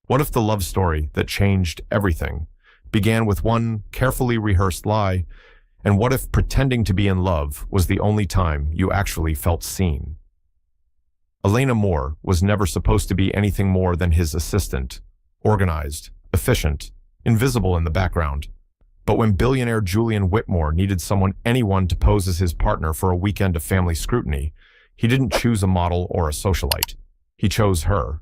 What if the love story that changed everything began with one carefully rehearsed lie? And what if pretending to be in love was the only time you actually felt seen? Elena Moore was never supposed to be anything more than his assistant, organized, efficient, invisible in the background. But when billionaire Julian Whitmore needed anyone to pose as his partner for a weekend of family scrutiny, he didn't choose a model or a socialite. He chose her.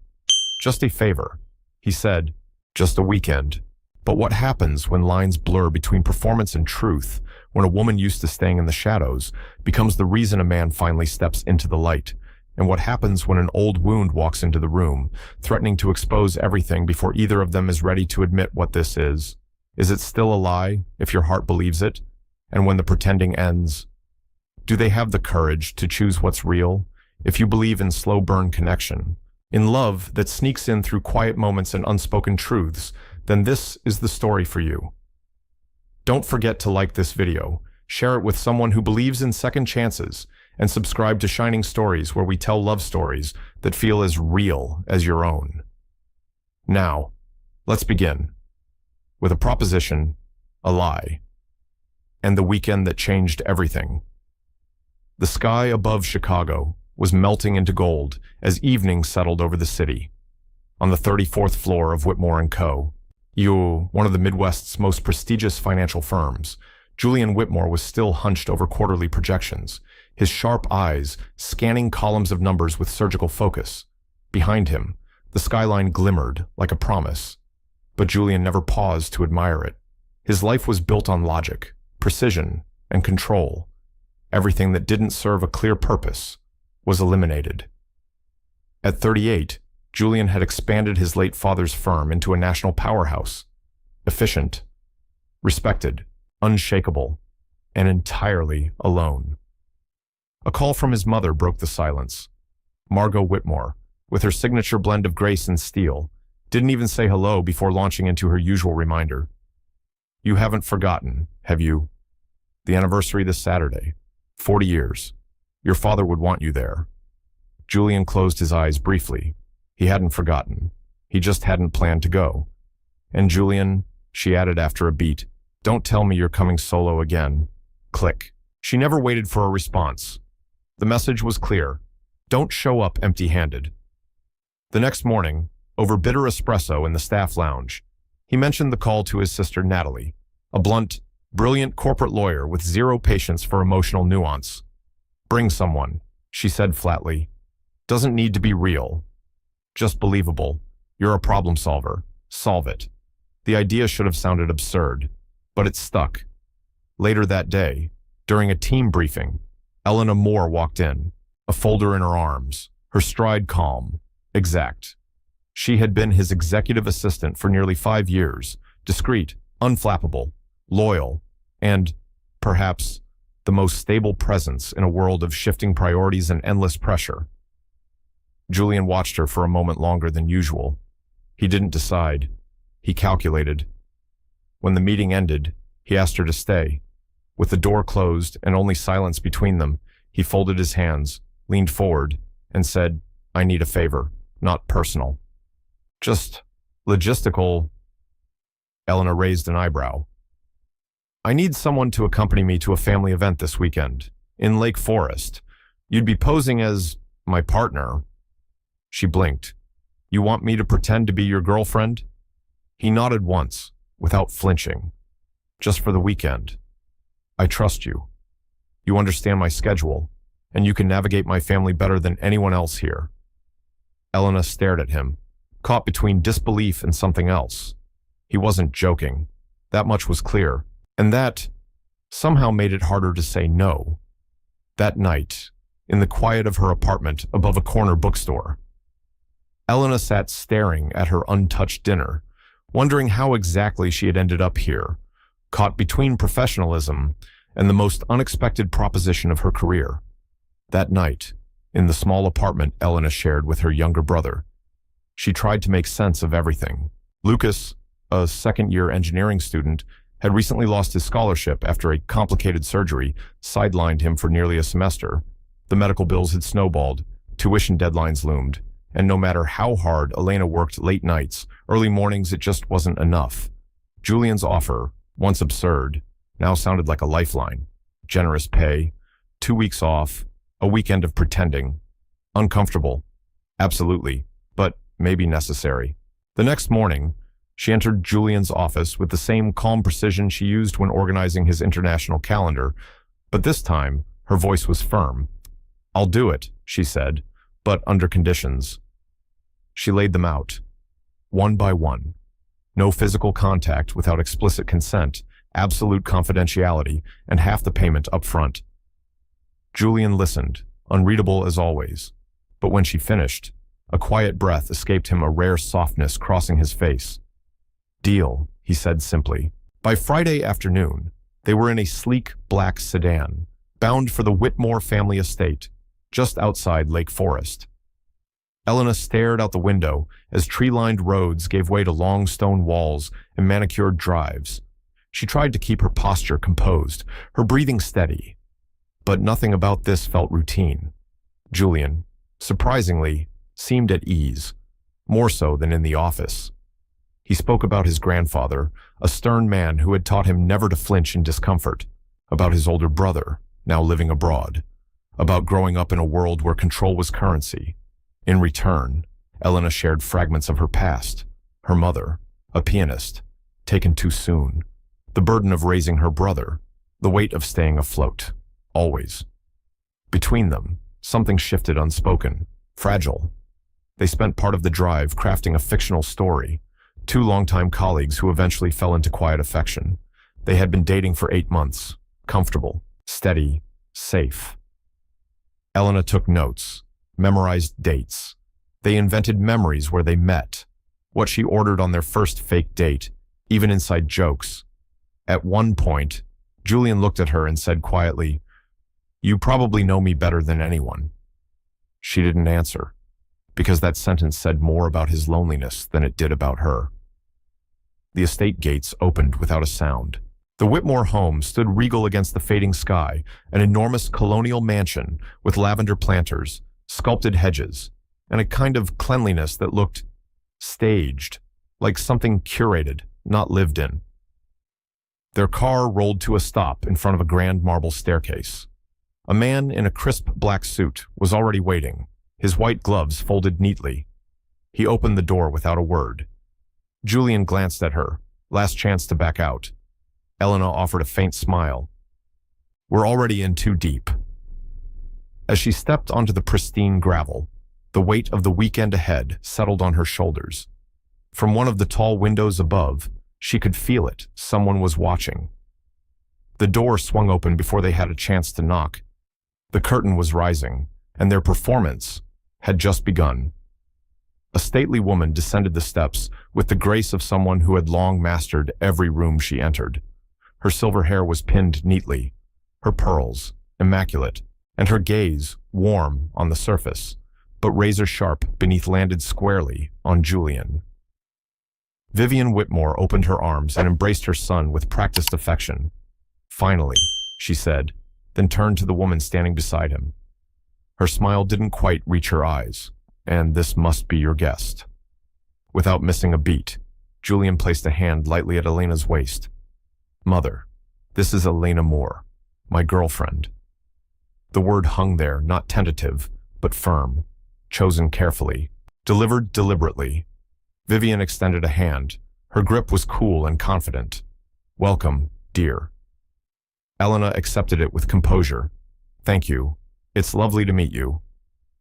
Just a favor. He said, just a weekend. But what happens when lines blur between performance and truth, when a woman used to staying in the shadows becomes the reason a man finally steps into the light? And what happens when an old wound walks into the room, threatening to expose everything before either of them is ready to admit what this is? Is it still a lie if your heart believes it? And when the pretending ends, do they have the courage to choose what's real? If you believe in slow burn connection, in love that sneaks in through quiet moments and unspoken truths, then this is the story for you. Don't forget to like this video, share it with someone who believes in second chances, and subscribe to Shining Stories, where we tell love stories that feel as real as your own. Now, let's begin with a proposition, a lie, and the weekend that changed everything. The sky above Chicago was melting into gold as evening settled over the city. On the 34th floor of Whitmore & Co., one of the Midwest's most prestigious financial firms, Julian Whitmore was still hunched over quarterly projections, his sharp eyes scanning columns of numbers with surgical focus. Behind him, the skyline glimmered like a promise, but Julian never paused to admire it. His life was built on logic, precision, and control. Everything that didn't serve a clear purpose was eliminated. At 38, Julian had expanded his late father's firm into a national powerhouse, efficient, respected, unshakable, and entirely alone. A call from his mother broke the silence. Margot Whitmore, with her signature blend of grace and steel, didn't even say hello before launching into her usual reminder. You haven't forgotten, have you? The anniversary this Saturday. 40 years. Your father would want you there. Julian closed his eyes briefly. He hadn't forgotten. He just hadn't planned to go. And Julian, she added after a beat, don't tell me you're coming solo again. Click. She never waited for a response. The message was clear. Don't show up empty-handed. The next morning, over bitter espresso in the staff lounge, he mentioned the call to his sister Natalie, a blunt, brilliant corporate lawyer with zero patience for emotional nuance. Bring someone, she said flatly. Doesn't need to be real. Just believable. You're a problem solver. Solve it. The idea should have sounded absurd, but it stuck. Later that day, during a team briefing, Elena Moore walked in, a folder in her arms, her stride calm, exact. She had been his executive assistant for nearly 5 years, discreet, unflappable, loyal, and, perhaps, the most stable presence in a world of shifting priorities and endless pressure. Julian watched her for a moment longer than usual. He didn't decide. He calculated. When the meeting ended, he asked her to stay. With the door closed and only silence between them, he folded his hands, leaned forward, and said, I need a favor, not personal. Just logistical. Elena raised an eyebrow. I need someone to accompany me to a family event this weekend, in Lake Forest. You'd be posing as my partner. She blinked. You want me to pretend to be your girlfriend? He nodded once, without flinching. Just for the weekend. I trust you. You understand my schedule, and you can navigate my family better than anyone else here. Elena stared at him, caught between disbelief and something else. He wasn't joking. That much was clear, and that somehow made it harder to say no. That night, in the quiet of her apartment above a corner bookstore, Elena sat staring at her untouched dinner, wondering how exactly she had ended up here, caught between professionalism and the most unexpected proposition of her career. That night, in the small apartment Elena shared with her younger brother, she tried to make sense of everything. Lucas, a second-year engineering student, had recently lost his scholarship after a complicated surgery sidelined him for nearly a semester. The medical bills had snowballed, tuition deadlines loomed, and no matter how hard Elena worked late nights, early mornings, it just wasn't enough. Julian's offer, once absurd, now sounded like a lifeline. Generous pay, 2 weeks off, a weekend of pretending. Uncomfortable, absolutely, but maybe necessary. The next morning, she entered Julian's office with the same calm precision she used when organizing his international calendar, but this time, her voice was firm. "I'll do it," she said, "but under conditions." She laid them out, one by one. No physical contact without explicit consent, absolute confidentiality, and half the payment up front. Julian listened, unreadable as always, but when she finished, a quiet breath escaped him, a rare softness crossing his face. "Deal," he said simply. By Friday afternoon, they were in a sleek black sedan, bound for the Whitmore family estate, just outside Lake Forest. Elena stared out the window as tree-lined roads gave way to long stone walls and manicured drives. She tried to keep her posture composed, her breathing steady. But nothing about this felt routine. Julian, surprisingly, seemed at ease, more so than in the office. He spoke about his grandfather, a stern man who had taught him never to flinch in discomfort, about his older brother, now living abroad, about growing up in a world where control was currency. In return, Elena shared fragments of her past, her mother, a pianist, taken too soon, the burden of raising her brother, the weight of staying afloat, always. Between them, something shifted unspoken, fragile. They spent part of the drive crafting a fictional story, two longtime colleagues who eventually fell into quiet affection. They had been dating for 8 months, comfortable, steady, safe. Elena took notes, memorized dates. They invented memories where they met, what she ordered on their first fake date, even inside jokes. At one point, Julian looked at her and said quietly, "You probably know me better than anyone." She didn't answer, because that sentence said more about his loneliness than it did about her. The estate gates opened without a sound. The Whitmore home stood regal against the fading sky, an enormous colonial mansion with lavender planters, sculpted hedges, and a kind of cleanliness that looked staged, like something curated, not lived in. Their car rolled to a stop in front of a grand marble staircase. A man in a crisp black suit was already waiting, his white gloves folded neatly. He opened the door without a word. Julian glanced at her, last chance to back out. Elena offered a faint smile. "We're already in too deep." As she stepped onto the pristine gravel, the weight of the weekend ahead settled on her shoulders. From one of the tall windows above, she could feel it. Someone was watching. The door swung open before they had a chance to knock. The curtain was rising, and their performance had just begun. A stately woman descended the steps with the grace of someone who had long mastered every room she entered. Her silver hair was pinned neatly, her pearls immaculate, and her gaze warm on the surface, but razor-sharp beneath, landed squarely on Julian. Vivian Whitmore opened her arms and embraced her son with practiced affection. "Finally," she said, then turned to the woman standing beside him. Her smile didn't quite reach her eyes. "And this must be your guest." Without missing a beat, Julian placed a hand lightly at Elena's waist. "Mother, this is Elena Moore, my girlfriend." The word hung there, not tentative, but firm, chosen carefully, delivered deliberately. Vivian extended a hand. Her grip was cool and confident. "Welcome, dear." Elena accepted it with composure. "Thank you. It's lovely to meet you."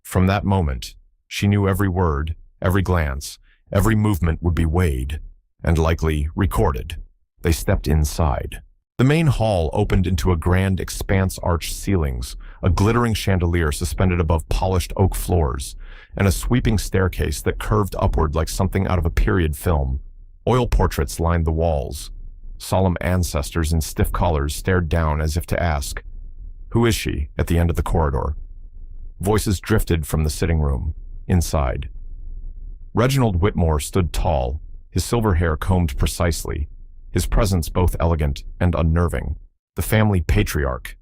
From that moment, she knew every word, every glance, every movement would be weighed, and likely recorded. They stepped inside. The main hall opened into a grand expanse-arched ceilings, a glittering chandelier suspended above polished oak floors, and a sweeping staircase that curved upward like something out of a period film. Oil portraits lined the walls. Solemn ancestors in stiff collars stared down as if to ask, "Who is she?" at the end of the corridor. Voices drifted from the sitting room, inside. Reginald Whitmore stood tall, his silver hair combed precisely, his presence both elegant and unnerving, the family patriarch.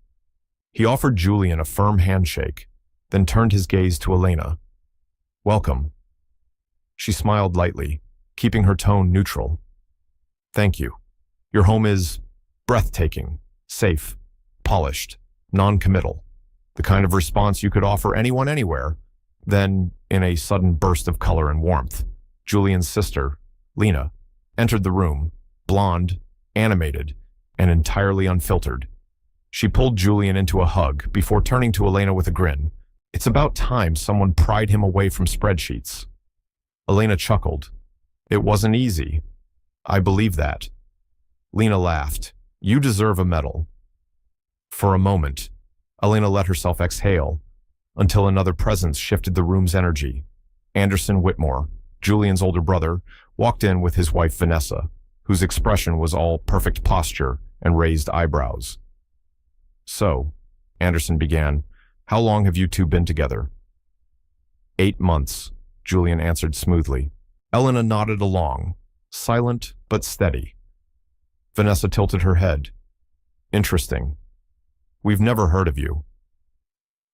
He offered Julian a firm handshake, then turned his gaze to Elena. "Welcome," She smiled lightly, keeping her tone neutral. Thank you. Your home is breathtaking, safe, polished, non-committal. The kind of response you could offer anyone anywhere. Then, in a sudden burst of color and warmth, Julian's sister, Lena, entered the room, blonde, animated, and entirely unfiltered. She pulled Julian into a hug before turning to Elena with a grin. It's about time someone pried him away from spreadsheets. Elena chuckled. It wasn't easy. I believe that. Lena laughed. You deserve a medal. For a moment, Elena let herself exhale until another presence shifted the room's energy. Anderson Whitmore, Julian's older brother, walked in with his wife Vanessa, whose expression was all perfect posture and raised eyebrows. So, Anderson began, how long have you two been together? 8 months, Julian answered smoothly. Elena nodded along, silent but steady. Vanessa tilted her head. Interesting. We've never heard of you.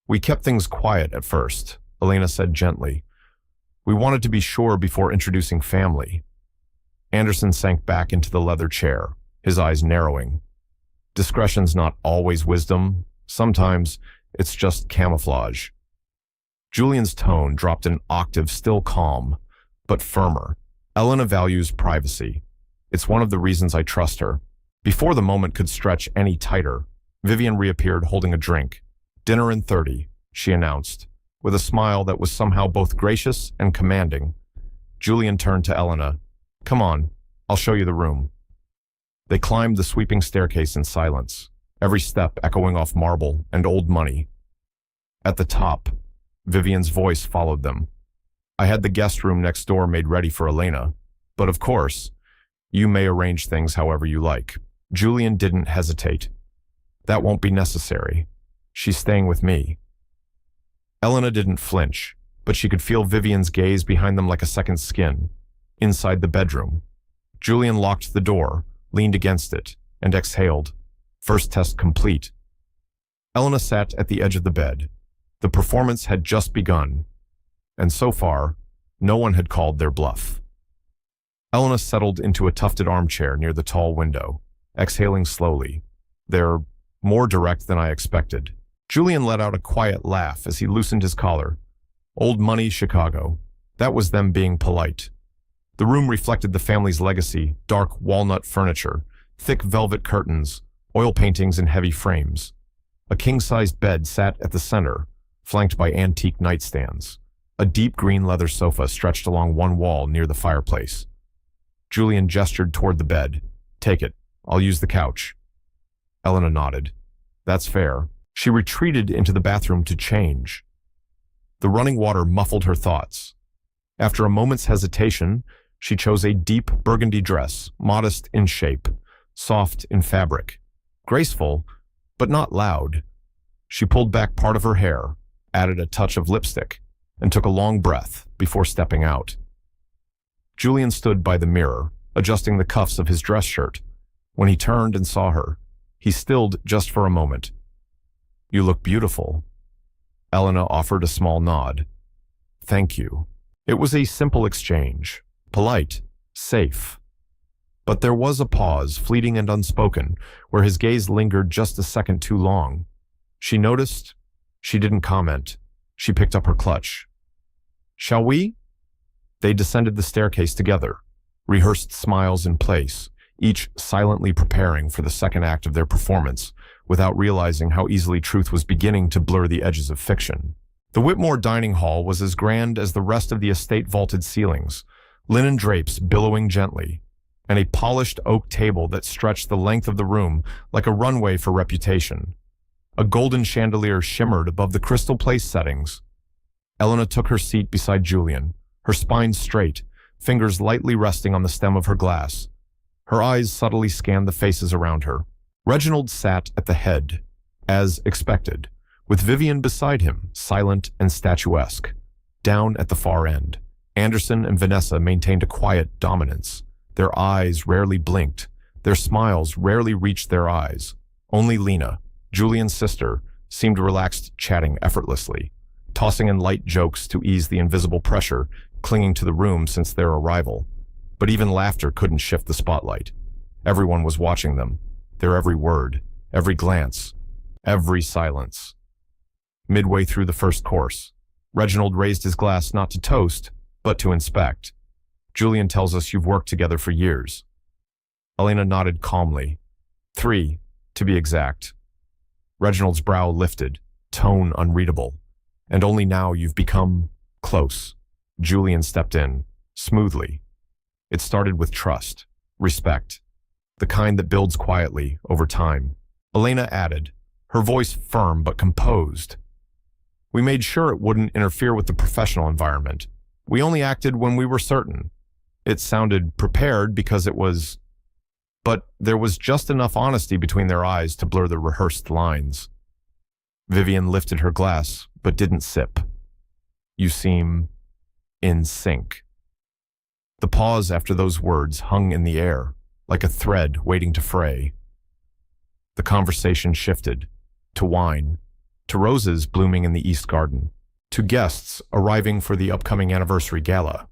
We kept things quiet at first, Elena said gently. We wanted to be sure before introducing family. Anderson sank back into the leather chair, his eyes narrowing. Discretion's not always wisdom. Sometimes it's just camouflage. Julian's tone dropped an octave, still calm, but firmer. Elena values privacy. It's one of the reasons I trust her. Before the moment could stretch any tighter, Vivian reappeared holding a drink. Dinner in 30, she announced, with a smile that was somehow both gracious and commanding. Julian turned to Elena. Come on, I'll show you the room. They climbed the sweeping staircase in silence, every step echoing off marble and old money. At the top, Vivian's voice followed them. I had the guest room next door made ready for Elena, but of course, you may arrange things however you like. Julian didn't hesitate. That won't be necessary. She's staying with me. Elena didn't flinch, but she could feel Vivian's gaze behind them like a second skin. Inside the bedroom, Julian locked the door, leaned against it, and exhaled. First test complete. Elena sat at the edge of the bed. The performance had just begun, and so far, no one had called their bluff. Elena settled into a tufted armchair near the tall window, exhaling slowly. They're more direct than I expected. Julian let out a quiet laugh as he loosened his collar. Old money Chicago. That was them being polite. The room reflected the family's legacy, dark walnut furniture, thick velvet curtains, oil paintings in heavy frames. A king-sized bed sat at the center, flanked by antique nightstands. A deep green leather sofa stretched along one wall near the fireplace. Julian gestured toward the bed. Take it. I'll use the couch. Elena nodded. That's fair. She retreated into the bathroom to change. The running water muffled her thoughts. After a moment's hesitation, she chose a deep burgundy dress, modest in shape, soft in fabric, graceful, but not loud. She pulled back part of her hair, added a touch of lipstick, and took a long breath before stepping out. Julian stood by the mirror, adjusting the cuffs of his dress shirt. When he turned and saw her, he stilled just for a moment. You look beautiful. Elena offered a small nod. Thank you. It was a simple exchange, polite, safe. But there was a pause, fleeting and unspoken, where his gaze lingered just a second too long. She noticed. She didn't comment. She picked up her clutch. Shall we? They descended the staircase together, rehearsed smiles in place, each silently preparing for the second act of their performance, without realizing how easily truth was beginning to blur the edges of fiction. The Whitmore dining hall was as grand as the rest of the estate vaulted ceilings, linen drapes billowing gently, and a polished oak table that stretched the length of the room like a runway for reputation. A golden chandelier shimmered above the crystal place settings. Elena took her seat beside Julian, her spine straight, fingers lightly resting on the stem of her glass. Her eyes subtly scanned the faces around her. Reginald sat at the head, as expected, with Vivian beside him, silent and statuesque. Down at the far end, Anderson and Vanessa maintained a quiet dominance. Their eyes rarely blinked. Their smiles rarely reached their eyes. Only Lena, Julian's sister, seemed relaxed, chatting effortlessly, tossing in light jokes to ease the invisible pressure clinging to the room since their arrival. But even laughter couldn't shift the spotlight. Everyone was watching them, their every word, every glance, every silence. Midway through the first course, Reginald raised his glass not to toast, but to inspect. Julian tells us you've worked together for years. Elena nodded calmly. 3, to be exact. Reginald's brow lifted, tone unreadable. And only now you've become close. Julian stepped in, smoothly. It started with trust, respect, the kind that builds quietly over time. Elena added, her voice firm but composed. We made sure it wouldn't interfere with the professional environment. We only acted when we were certain. It sounded prepared because it was... But there was just enough honesty between their eyes to blur the rehearsed lines. Vivian lifted her glass, but didn't sip. You seem in sync. The pause after those words hung in the air, like a thread waiting to fray. The conversation shifted, to wine, to roses blooming in the East Garden, to guests arriving for the upcoming anniversary gala.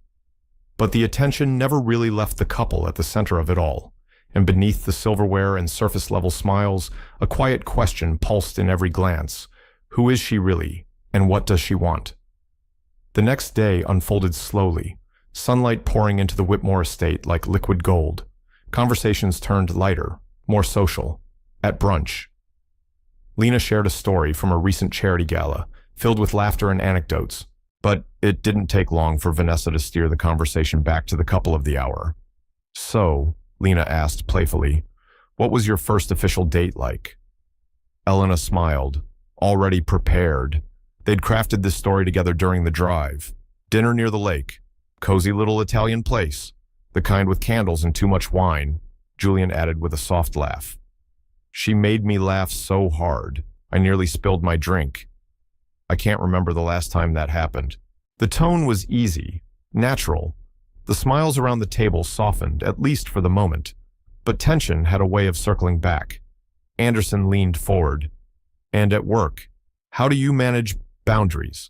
But the attention never really left the couple at the center of it all, and beneath the silverware and surface-level smiles, a quiet question pulsed in every glance. Who is she really, and what does she want? The next day unfolded slowly, sunlight pouring into the Whitmore estate like liquid gold. Conversations turned lighter, more social. At brunch, Lena shared a story from a recent charity gala, filled with laughter and anecdotes, but it didn't take long for Vanessa to steer the conversation back to the couple of the hour. So, Lena asked playfully, what was your first official date like? Elena smiled, already prepared. They'd crafted this story together during the drive. Dinner near the lake, cozy little Italian place, the kind with candles and too much wine, Julian added with a soft laugh. She made me laugh so hard, I nearly spilled my drink. I can't remember the last time that happened. The tone was easy, natural. The smiles around the table softened, at least for the moment. But tension had a way of circling back. Anderson leaned forward. And at work, how do you manage boundaries?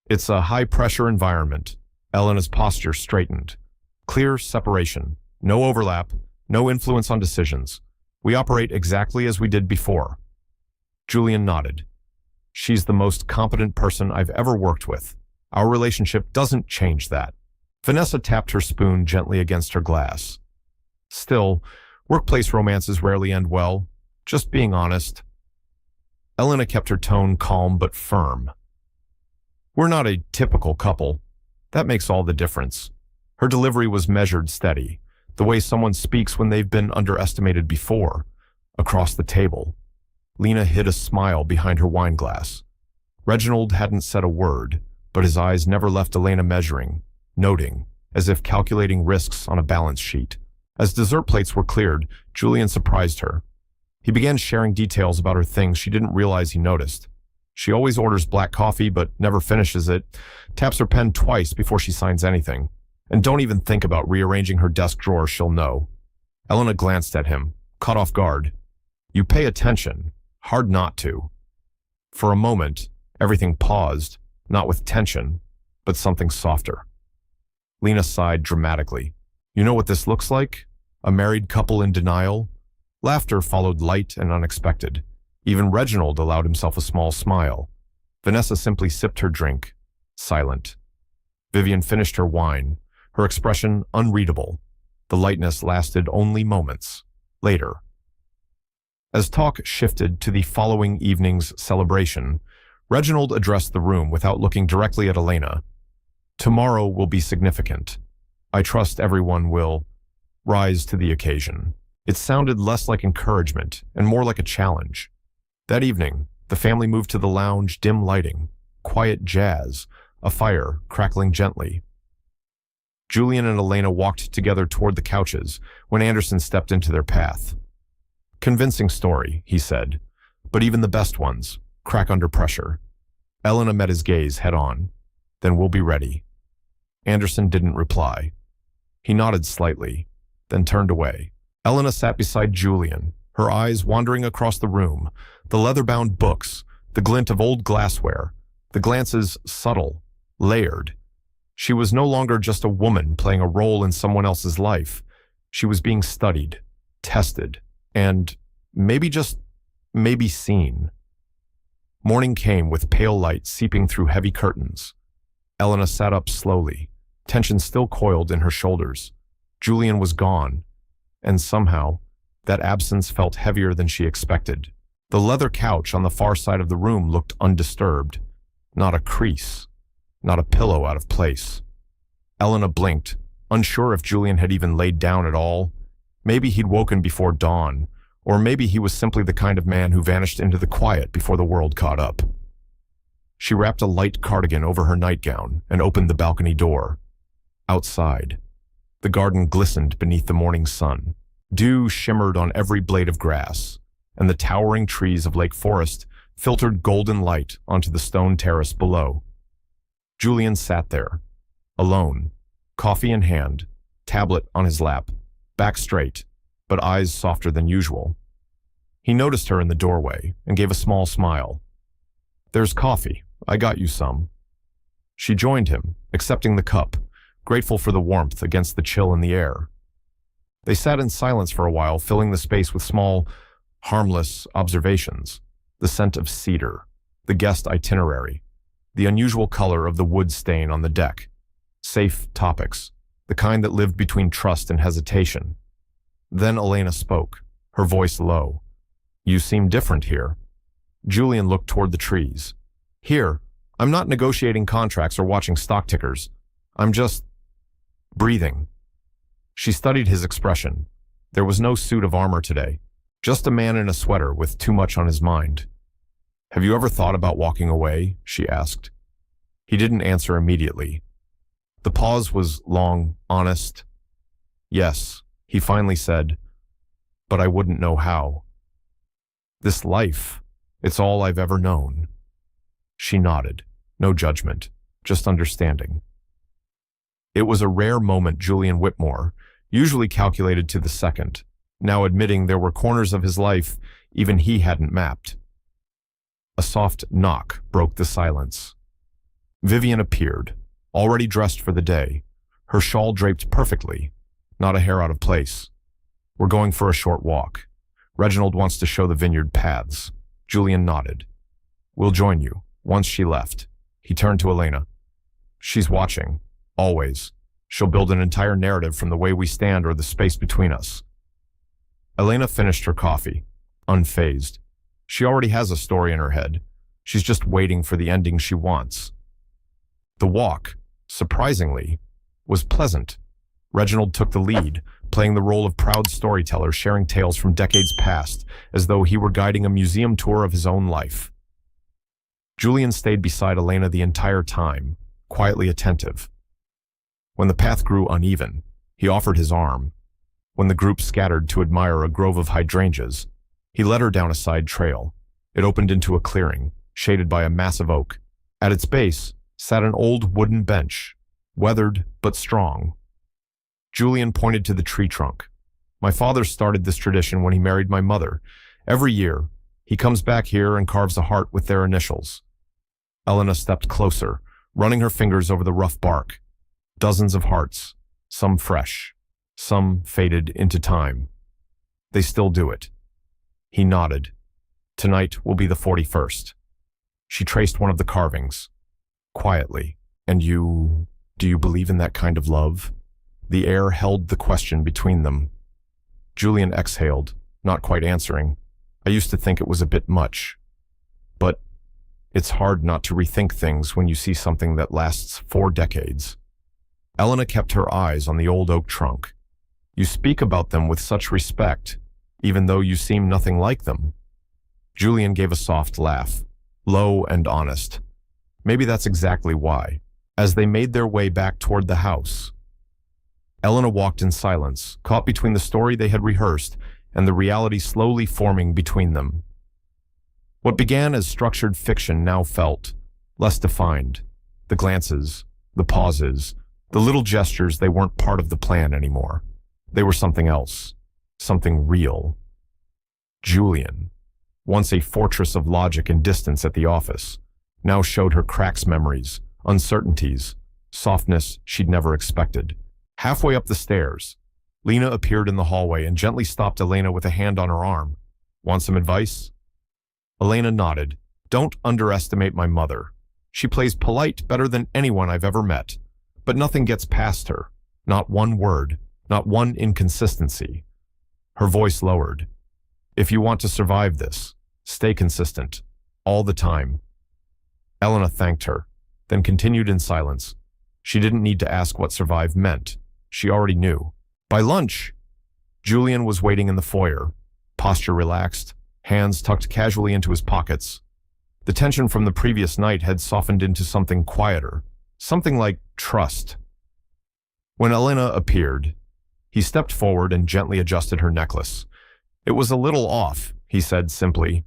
It's a high-pressure environment. Elena's posture straightened. Clear separation. No overlap. No influence on decisions. We operate exactly as we did before. Julian nodded. She's the most competent person I've ever worked with. Our relationship doesn't change that. Vanessa tapped her spoon gently against her glass. Still, workplace romances rarely end well. Just being honest. Elena kept her tone calm but firm. We're not a typical couple. That makes all the difference. Her delivery was measured, steady. The way someone speaks when they've been underestimated before. Across the table, Lena hid a smile behind her wine glass. Reginald hadn't said a word, but his eyes never left Elena, measuring, noting, as if calculating risks on a balance sheet. As dessert plates were cleared, Julian surprised her. He began sharing details about her things she didn't realize he noticed. She always orders black coffee but never finishes it, taps her pen twice before she signs anything. And don't even think about rearranging her desk drawer, she'll know. Elena glanced at him, caught off guard. You pay attention. Hard not to. For a moment, everything paused, not with tension, but something softer. Lena sighed dramatically. You know what this looks like? A married couple in denial? Laughter followed, light and unexpected. Even Reginald allowed himself a small smile. Vanessa simply sipped her drink, silent. Vivian finished her wine, her expression unreadable. The lightness lasted only moments. Later, as talk shifted to the following evening's celebration, Reginald addressed the room without looking directly at Elena. Tomorrow will be significant. I trust everyone will rise to the occasion. It sounded less like encouragement and more like a challenge. That evening, the family moved to the lounge, dim lighting, quiet jazz, a fire crackling gently. Julian and Elena walked together toward the couches when Anderson stepped into their path. Convincing story, he said, but even the best ones crack under pressure. Elena met his gaze head on. Then we'll be ready. Anderson didn't reply. He nodded slightly, then turned away. Elena sat beside Julian, her eyes wandering across the room, the leather-bound books, the glint of old glassware, the glances subtle, layered. She was no longer just a woman playing a role in someone else's life. She was being studied, tested, and maybe seen. Morning came with pale light seeping through heavy curtains. Elena sat up slowly, tension still coiled in her shoulders. Julian was gone, and somehow, that absence felt heavier than she expected. The leather couch on the far side of the room looked undisturbed. Not a crease, not a pillow out of place. Elena blinked, unsure if Julian had even laid down at all. Maybe he'd woken before dawn, or maybe he was simply the kind of man who vanished into the quiet before the world caught up. She wrapped a light cardigan over her nightgown and opened the balcony door. Outside, the garden glistened beneath the morning sun. Dew shimmered on every blade of grass, and the towering trees of Lake Forest filtered golden light onto the stone terrace below. Julian sat there, alone, coffee in hand, tablet on his lap, back straight, but eyes softer than usual. He noticed her in the doorway and gave a small smile. "There's coffee. I got you some." She joined him, accepting the cup, grateful for the warmth against the chill in the air. They sat in silence for a while, filling the space with small, harmless observations. The scent of cedar, the guest itinerary, the unusual color of the wood stain on the deck. Safe topics, the kind that lived between trust and hesitation. Then Elena spoke, her voice low. "You seem different here." Julian looked toward the trees. "Here, I'm not negotiating contracts or watching stock tickers. I'm just breathing." She studied his expression. There was no suit of armor today, just a man in a sweater with too much on his mind. "Have you ever thought about walking away?" she asked. He didn't answer immediately. The pause was long, honest. "Yes," he finally said, "but I wouldn't know how. This life, it's all I've ever known." She nodded, no judgment, just understanding. It was a rare moment Julian Whitmore, usually calculated to the second, now admitting there were corners of his life even he hadn't mapped. A soft knock broke the silence. Vivian appeared, already dressed for the day, her shawl draped perfectly, not a hair out of place. "We're going for a short walk. Reginald wants to show the vineyard paths." Julian nodded. "We'll join you." Once she left, he turned to Elena. "She's watching, always. She'll build an entire narrative from the way we stand or the space between us." Elena finished her coffee, unfazed. She already has a story in her head. She's just waiting for the ending she wants. The walk, surprisingly, was pleasant. Reginald took the lead, playing the role of proud storyteller, sharing tales from decades past, as though he were guiding a museum tour of his own life. Julian stayed beside Elena the entire time, quietly attentive. When the path grew uneven, he offered his arm. When the group scattered to admire a grove of hydrangeas, he led her down a side trail. It opened into a clearing, shaded by a massive oak. At its base sat an old wooden bench, weathered but strong. Julian pointed to the tree trunk. "My father started this tradition when he married my mother. Every year, he comes back here and carves a heart with their initials." Elena stepped closer, running her fingers over the rough bark. Dozens of hearts, some fresh, some faded into time. "They still do it." He nodded. "Tonight will be the 41st. She traced one of the carvings. Quietly. "And do you believe in that kind of love?" The air held the question between them. Julian exhaled, not quite answering. "I used to think it was a bit much. But it's hard not to rethink things when you see something that lasts 4 decades. Elena kept her eyes on the old oak trunk. "You speak about them with such respect, even though you seem nothing like them." Julian gave a soft laugh, low and honest. Maybe that's exactly why. As they made their way back toward the house, Elena walked in silence, caught between the story they had rehearsed and the reality slowly forming between them. What began as structured fiction now felt less defined. The glances, the pauses, the little gestures, they weren't part of the plan anymore. They were something else, something real. Julian, once a fortress of logic and distance at the office, now showed her cracks, memories, uncertainties, softness she'd never expected. Halfway up the stairs, Lena appeared in the hallway and gently stopped Elena with a hand on her arm. Want some advice? Elena nodded. Don't underestimate my mother. She plays polite better than anyone I've ever met, but nothing gets past her. Not one word, not one inconsistency. Her voice lowered. If you want to survive this, stay consistent, all the time. Elena thanked her, then continued in silence. She didn't need to ask what survive meant. She already knew. By lunch, Julian was waiting in the foyer, posture relaxed, hands tucked casually into his pockets. The tension from the previous night had softened into something quieter, something like trust. When Elena appeared, he stepped forward and gently adjusted her necklace. It was a little off, he said simply.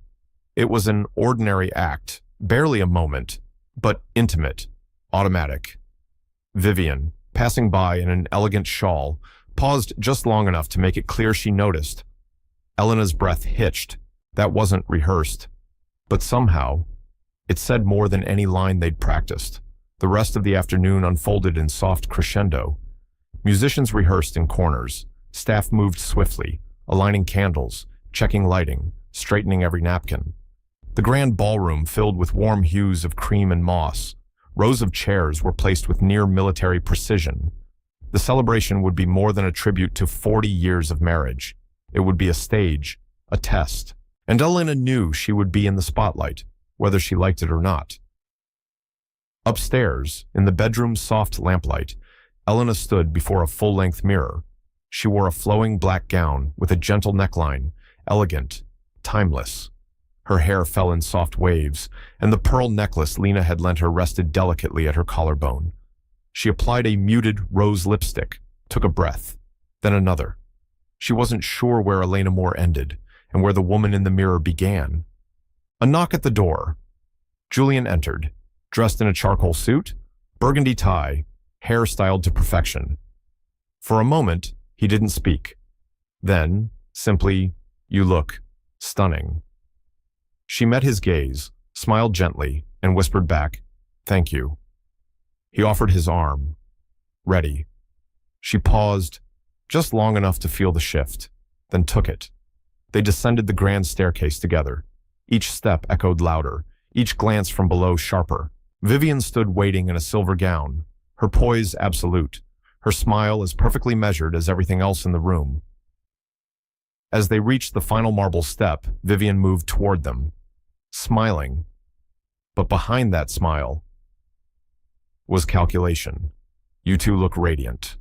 It was an ordinary act, barely a moment, but intimate, automatic. Vivian, passing by in an elegant shawl, paused just long enough to make it clear she noticed. Elena's breath hitched. That wasn't rehearsed. But somehow, it said more than any line they'd practiced. The rest of the afternoon unfolded in soft crescendo. Musicians rehearsed in corners. Staff moved swiftly, aligning candles, checking lighting, straightening every napkin. The grand ballroom filled with warm hues of cream and moss. Rows of chairs were placed with near-military precision. The celebration would be more than a tribute to 40 years of marriage. It would be a stage, a test. And Elena knew she would be in the spotlight, whether she liked it or not. Upstairs, in the bedroom's soft lamplight, Elena stood before a full-length mirror. She wore a flowing black gown with a gentle neckline, elegant, timeless. Her hair fell in soft waves, and the pearl necklace Lena had lent her rested delicately at her collarbone. She applied a muted rose lipstick, took a breath, then another. She wasn't sure where Elena Moore ended, and where the woman in the mirror began. A knock at the door. Julian entered, dressed in a charcoal suit, burgundy tie, hair styled to perfection. For a moment, he didn't speak. Then, simply, "You look stunning." She met his gaze, smiled gently, and whispered back, "Thank you." He offered his arm. Ready. She paused, just long enough to feel the shift, then took it. They descended the grand staircase together. Each step echoed louder, each glance from below sharper. Vivian stood waiting in a silver gown, her poise absolute, her smile as perfectly measured as everything else in the room. As they reached the final marble step, Vivian moved toward them, smiling. But behind that smile was calculation. "You two look radiant."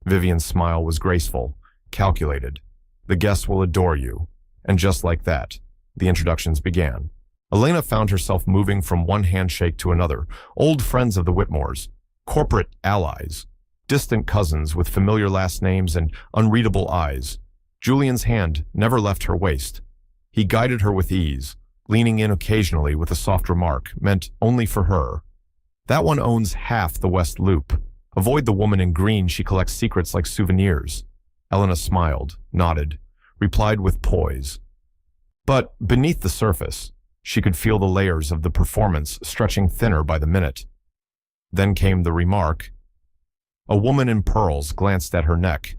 Vivian's smile was graceful, calculated. "The guests will adore you." And just like that, the introductions began. Elena found herself moving from one handshake to another, old friends of the Whitmores, corporate allies, distant cousins with familiar last names and unreadable eyes. Julian's hand never left her waist. He guided her with ease, leaning in occasionally with a soft remark meant only for her. "That one owns half the West Loop. Avoid the woman in green, she collects secrets like souvenirs." Elena smiled, nodded, replied with poise. But beneath the surface, she could feel the layers of the performance stretching thinner by the minute. Then came the remark. A woman in pearls glanced at her neck.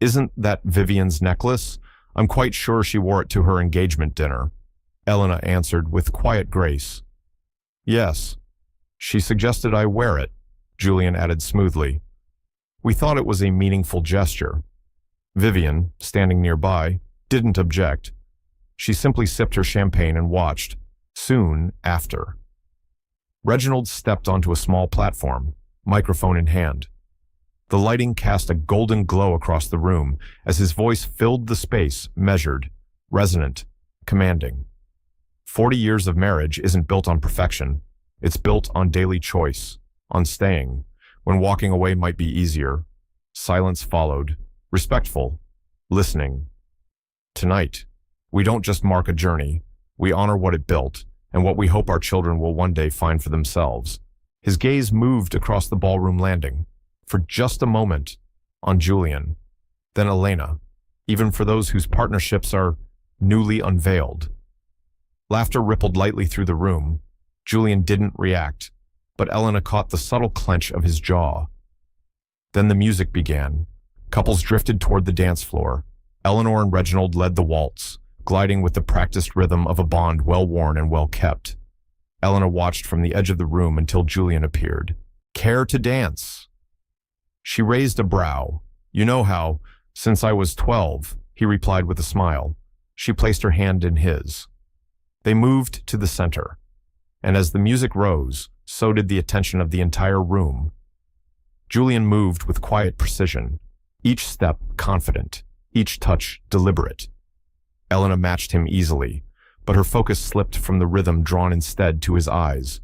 "Isn't that Vivian's necklace? I'm quite sure she wore it to her engagement dinner." Elena answered with quiet grace. "Yes. She suggested I wear it," Julian added smoothly. "We thought it was a meaningful gesture." Vivian, standing nearby, didn't object. She simply sipped her champagne and watched. Soon after, Reginald stepped onto a small platform, microphone in hand. The lighting cast a golden glow across the room as his voice filled the space, measured, resonant, commanding. 40 years of marriage isn't built on perfection. It's built on daily choice, on staying, when walking away might be easier. Silence followed, respectful, listening. "Tonight, we don't just mark a journey, we honor what it built and what we hope our children will one day find for themselves." His gaze moved across the ballroom landing, for just a moment, on Julian, then Elena, even for those whose partnerships are newly unveiled. Laughter rippled lightly through the room. Julian didn't react, but Elena caught the subtle clench of his jaw. Then the music began. Couples drifted toward the dance floor. Eleanor and Reginald led the waltz, gliding with the practiced rhythm of a bond well-worn and well-kept. Elena watched from the edge of the room until Julian appeared. "Care to dance?" She raised a brow. "You know how, since I was 12, he replied with a smile. She placed her hand in his. They moved to the center, and as the music rose, so did the attention of the entire room. Julian moved with quiet precision, each step confident, each touch deliberate. Elena matched him easily, but her focus slipped from the rhythm drawn instead to his eyes.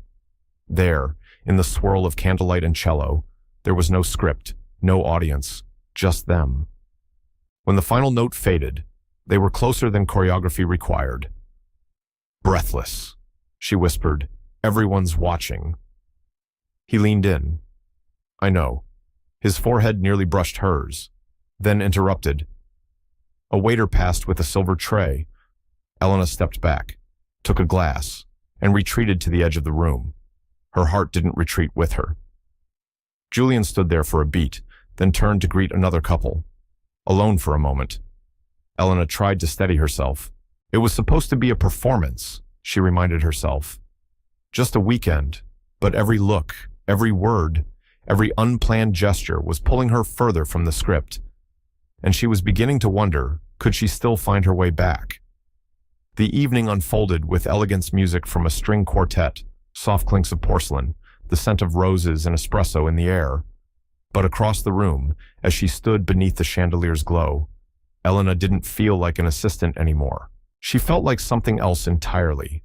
There, in the swirl of candlelight and cello, there was no script, no audience, just them. When the final note faded, they were closer than choreography required. "Breathless," she whispered. "Everyone's watching." He leaned in. "I know." His forehead nearly brushed hers, then interrupted. A waiter passed with a silver tray. Elena stepped back, took a glass, and retreated to the edge of the room. Her heart didn't retreat with her. Julian stood there for a beat, then turned to greet another couple. Alone for a moment. Elena tried to steady herself. It was supposed to be a performance, she reminded herself. Just a weekend, but every look, every word, every unplanned gesture was pulling her further from the script. And she was beginning to wonder, could she still find her way back? The evening unfolded with elegance music from a string quartet, soft clinks of porcelain, the scent of roses and espresso in the air. But across the room, as she stood beneath the chandelier's glow, Elena didn't feel like an assistant anymore. She felt like something else entirely,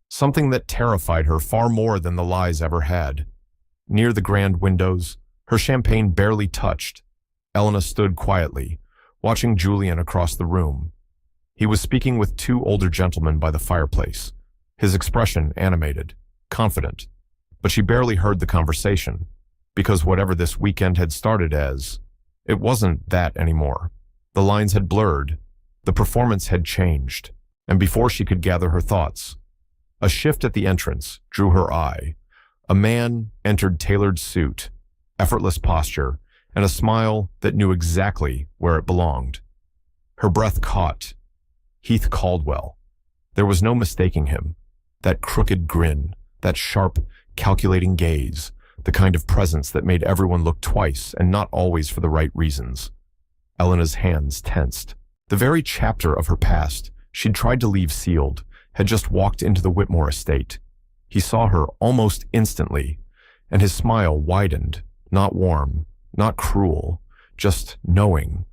something that terrified her far more than the lies ever had. Near the grand windows, her champagne barely touched, Elena stood quietly, watching Julian across the room. He was speaking with two older gentlemen by the fireplace, his expression animated, confident. But she barely heard the conversation, because whatever this weekend had started as, it wasn't that anymore. The lines had blurred, the performance had changed, and before she could gather her thoughts, a shift at the entrance drew her eye. A man entered tailored suit, effortless posture, and a smile that knew exactly where it belonged. Her breath caught. Heath Caldwell. There was no mistaking him. That crooked grin, that sharp, calculating gaze, the kind of presence that made everyone look twice and not always for the right reasons. Elena's hands tensed. The very chapter of her past she'd tried to leave sealed had just walked into the Whitmore estate. He saw her almost instantly, and his smile widened, not warm, not cruel, just knowing,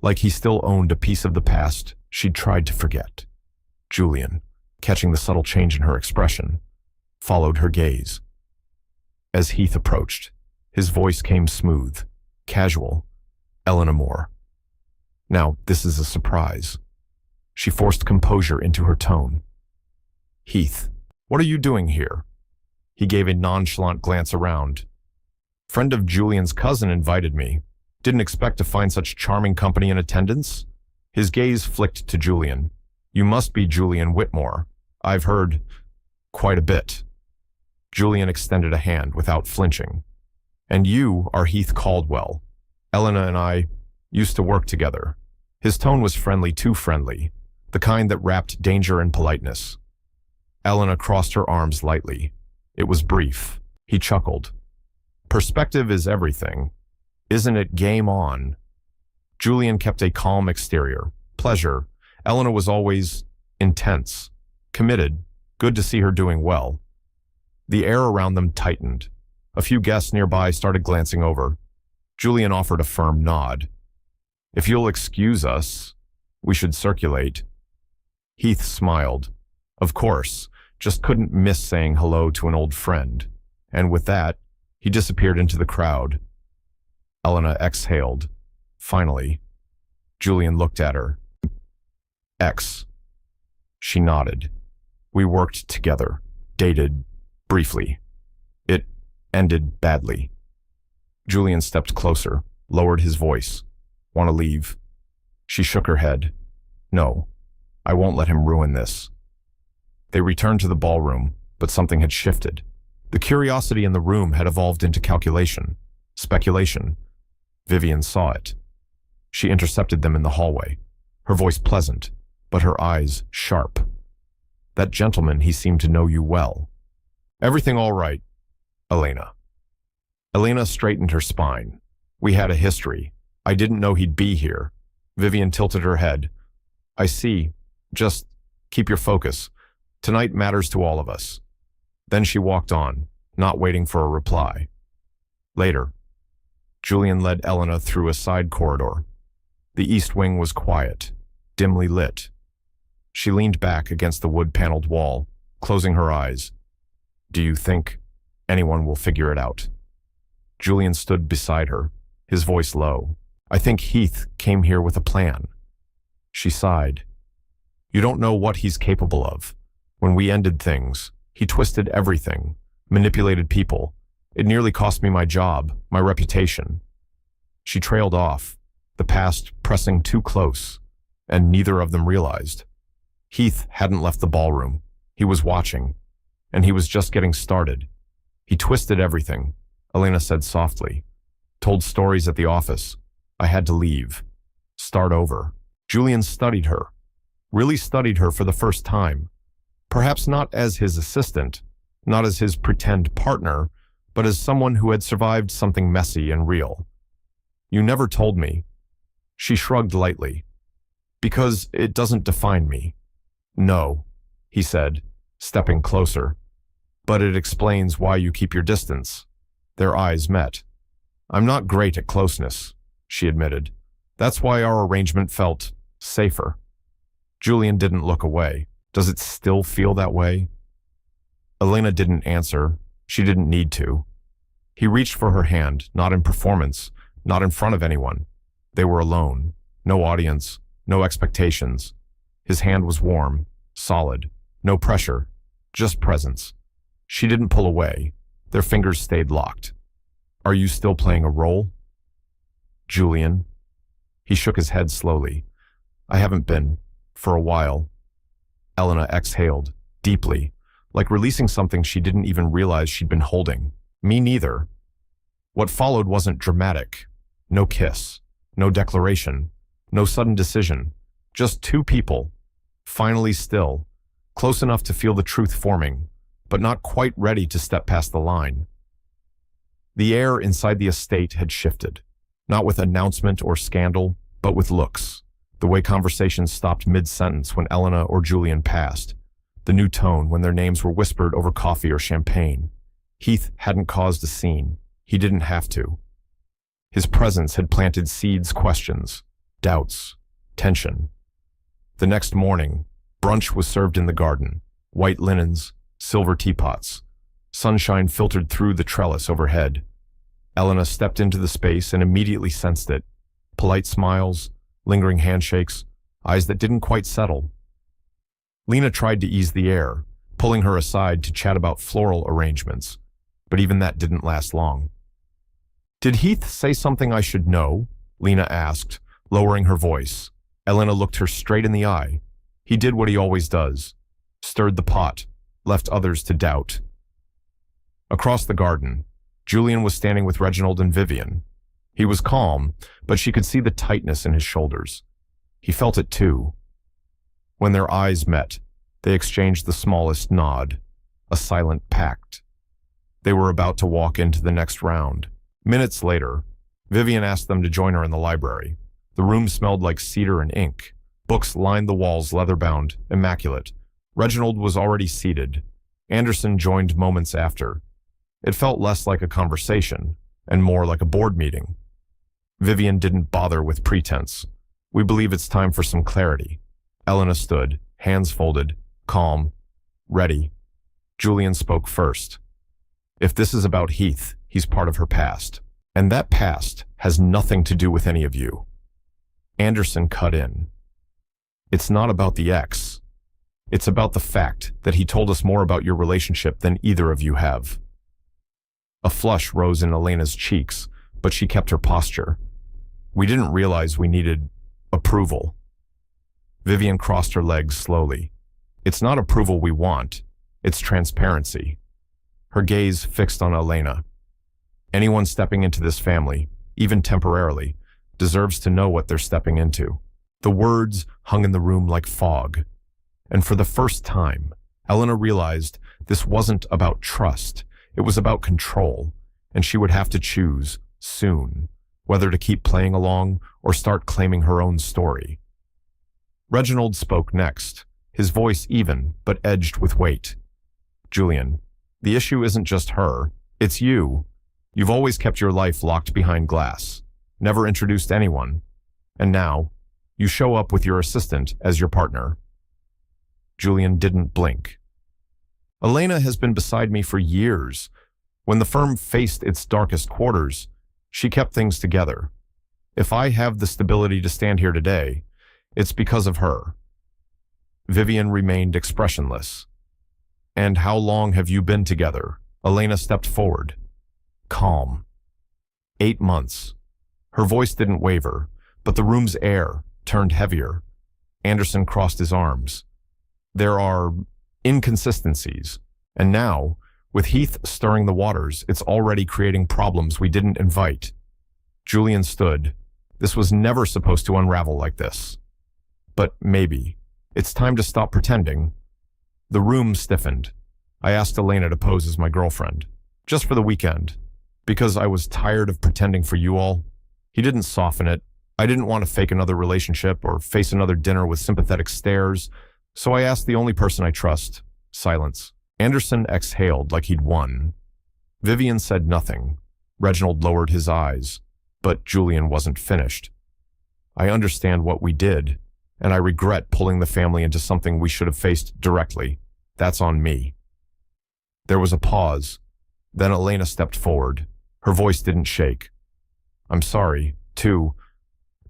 like he still owned a piece of the past she'd tried to forget. Julian, catching the subtle change in her expression, followed her gaze. As Heath approached, his voice came smooth, casual. "Elena Moore." "Now, this is a surprise." She forced composure into her tone. "Heath, what are you doing here?" He gave a nonchalant glance around. "Friend of Julian's cousin invited me. Didn't expect to find such charming company in attendance." His gaze flicked to Julian. "You must be Julian Whitmore. I've heard quite a bit." Julian extended a hand without flinching. "And you are Heath Caldwell. Elena and I used to work together." His tone was friendly, too friendly, the kind that wrapped danger in politeness. Elena crossed her arms lightly. It was brief. He chuckled. "Perspective is everything. Isn't it game on?" Julian kept a calm exterior. Pleasure. Elena was always intense, committed. Good to see her doing well. The air around them tightened. A few guests nearby started glancing over. Julian offered a firm nod. "If you'll excuse us, we should circulate." Heath smiled. Of course, just couldn't miss saying hello to an old friend. And with that, he disappeared into the crowd. Elena exhaled. Finally, Julian looked at her. "Ex." She nodded. "We worked together, dated, briefly. It ended badly." Julian stepped closer, lowered his voice. "Want to leave?" She shook her head. "No, I won't let him ruin this." They returned to the ballroom, but something had shifted. The curiosity in the room had evolved into calculation, speculation. Vivian saw it. She intercepted them in the hallway, her voice pleasant, but her eyes sharp. That gentleman, he seemed to know you well. Everything all right, Elena. Elena straightened her spine. We had a history. I didn't know he'd be here. Vivian tilted her head. I see. Just keep your focus. Tonight matters to all of us. Then she walked on, not waiting for a reply. Later, Julian led Elena through a side corridor. The east wing was quiet, dimly lit. She leaned back against the wood-paneled wall, closing her eyes. Do you think anyone will figure it out? Julian stood beside her, his voice low. I think Heath came here with a plan. She sighed. You don't know what he's capable of. When we ended things, he twisted everything, manipulated people. It nearly cost me my job, my reputation. She trailed off, the past pressing too close, and neither of them realized. Heath hadn't left the ballroom. He was watching, and he was just getting started. He twisted everything, Elena said softly. Told stories at the office. I had to leave. Start over. Julian studied her. Really studied her for the first time. Perhaps not as his assistant, not as his pretend partner, but as someone who had survived something messy and real. You never told me. She shrugged lightly. Because it doesn't define me. No, he said, stepping closer. But it explains why you keep your distance. Their eyes met. I'm not great at closeness, she admitted. That's why our arrangement felt safer. Julian didn't look away. Does it still feel that way? Elena didn't answer. She didn't need to. He reached for her hand, not in performance, not in front of anyone. They were alone. No audience, no expectations. His hand was warm, solid, no pressure, just presence. She didn't pull away. Their fingers stayed locked. Are you still playing a role? Julian. He shook his head slowly. I haven't been, for a while. Elena exhaled, deeply, like releasing something she didn't even realize she'd been holding. Me neither. What followed wasn't dramatic. No kiss, no declaration, no sudden decision. Just two people, finally still, close enough to feel the truth forming, but not quite ready to step past the line. The air inside the estate had shifted, not with announcement or scandal, but with looks. The way conversations stopped mid-sentence when Elena or Julian passed. The new tone when their names were whispered over coffee or champagne. Heath hadn't caused a scene. He didn't have to. His presence had planted seeds, questions, doubts, tension. The next morning, brunch was served in the garden. White linens, silver teapots. Sunshine filtered through the trellis overhead. Elena stepped into the space and immediately sensed it. Polite smiles, lingering handshakes, eyes that didn't quite settle. Lena tried to ease the air, pulling her aside to chat about floral arrangements, but even that didn't last long. Did Heath say something I should know? Lena asked, lowering her voice. Elena looked her straight in the eye. He did what he always does. Stirred the pot, left others to doubt. Across the garden, Julian was standing with Reginald and Vivian. He was calm, but she could see the tightness in his shoulders. He felt it too. When their eyes met, they exchanged the smallest nod, a silent pact. They were about to walk into the next round. Minutes later, Vivian asked them to join her in the library. The room smelled like cedar and ink. Books lined the walls, leather-bound, immaculate. Reginald was already seated. Anderson joined moments after. It felt less like a conversation, and more like a board meeting. Vivian didn't bother with pretense. We believe it's time for some clarity. Elena stood, hands folded, calm, ready. Julian spoke first. If this is about Heath, he's part of her past. And that past has nothing to do with any of you. Anderson cut in. It's not about the ex. It's about the fact that he told us more about your relationship than either of you have. A flush rose in Elena's cheeks, but she kept her posture. We didn't realize we needed approval. Vivian crossed her legs slowly. It's not approval we want. It's transparency. her gaze fixed on Elena. Anyone stepping into this family, even temporarily, deserves to know what they're stepping into. The words hung in the room like fog. And for the first time, Elena realized this wasn't about trust. It was about control, and she would have to choose, soon, whether to keep playing along or start claiming her own story. Reginald spoke next, his voice even, but edged with weight. "Julian, the issue isn't just her, it's you. You've always kept your life locked behind glass, never introduced anyone, and now, you show up with your assistant as your partner." Julian didn't blink. "Elena has been beside me for years. When the firm faced its darkest quarters, she kept things together. If I have the stability to stand here today, it's because of her." Vivian remained expressionless. "And how long have you been together?" Elena stepped forward. Calm. 8 months. Her voice didn't waver, but the room's air turned heavier. Anderson crossed his arms. "There are inconsistencies, and now, with Heath stirring the waters, it's already creating problems we didn't invite." Julian stood. This was never supposed to unravel like this. But maybe. It's time to stop pretending. The room stiffened. I asked Elena to pose as my girlfriend, just for the weekend, because I was tired of pretending for you all. He didn't soften it. I didn't want to fake another relationship or face another dinner with sympathetic stares, so I asked the only person I trust. Silence. Anderson exhaled like he'd won. Vivian said nothing. Reginald lowered his eyes, but Julian wasn't finished. "I understand what we did, and I regret pulling the family into something we should have faced directly. That's on me." There was a pause. Then Elena stepped forward. Her voice didn't shake. "I'm sorry, too.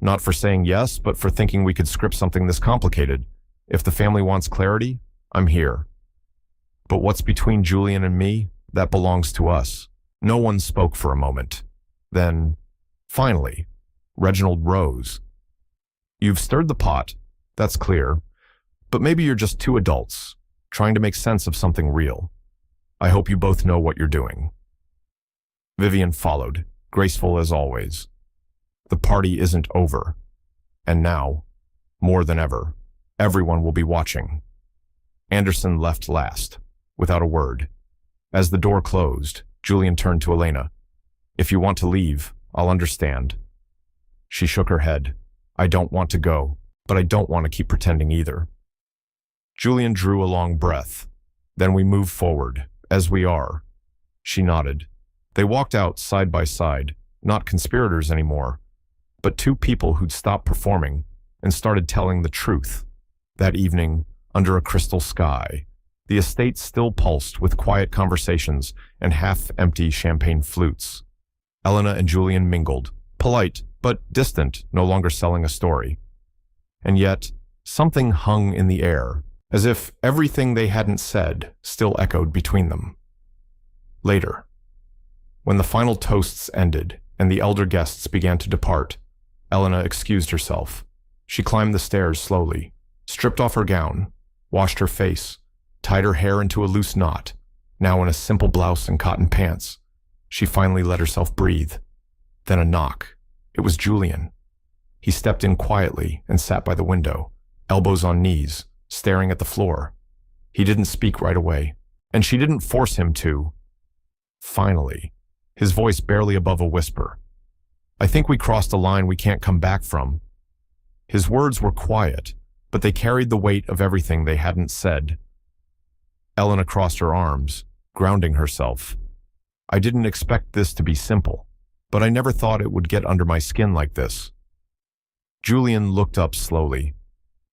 Not for saying yes, but for thinking we could script something this complicated. If the family wants clarity, I'm here. But what's between Julian and me, that belongs to us." No one spoke for a moment. Then, finally, Reginald rose. "You've stirred the pot, that's clear, but maybe you're just two adults, trying to make sense of something real. I hope you both know what you're doing." Vivian followed, graceful as always. The party isn't over. And now, more than ever, everyone will be watching. Anderson left last, without a word. As the door closed, Julian turned to Elena. "If you want to leave, I'll understand." She shook her head. "I don't want to go, but I don't want to keep pretending either." Julian drew a long breath. "Then we move forward, as we are." She nodded. They walked out side by side, not conspirators anymore, but two people who'd stopped performing and started telling the truth. That evening, under a crystal sky, the estate still pulsed with quiet conversations and half-empty champagne flutes. Elena and Julian mingled, polite but distant, no longer selling a story. And yet, something hung in the air, as if everything they hadn't said still echoed between them. Later, when the final toasts ended and the elder guests began to depart, Elena excused herself. She climbed the stairs slowly, stripped off her gown, washed her face, tied her hair into a loose knot, now in a simple blouse and cotton pants. She finally let herself breathe. Then a knock. It was Julian. He stepped in quietly and sat by the window, elbows on knees, staring at the floor. He didn't speak right away, and she didn't force him to. Finally, his voice barely above a whisper. "I think we crossed a line we can't come back from." His words were quiet, but they carried the weight of everything they hadn't said. Elena crossed her arms, grounding herself. "I didn't expect this to be simple, but I never thought it would get under my skin like this." Julian looked up slowly.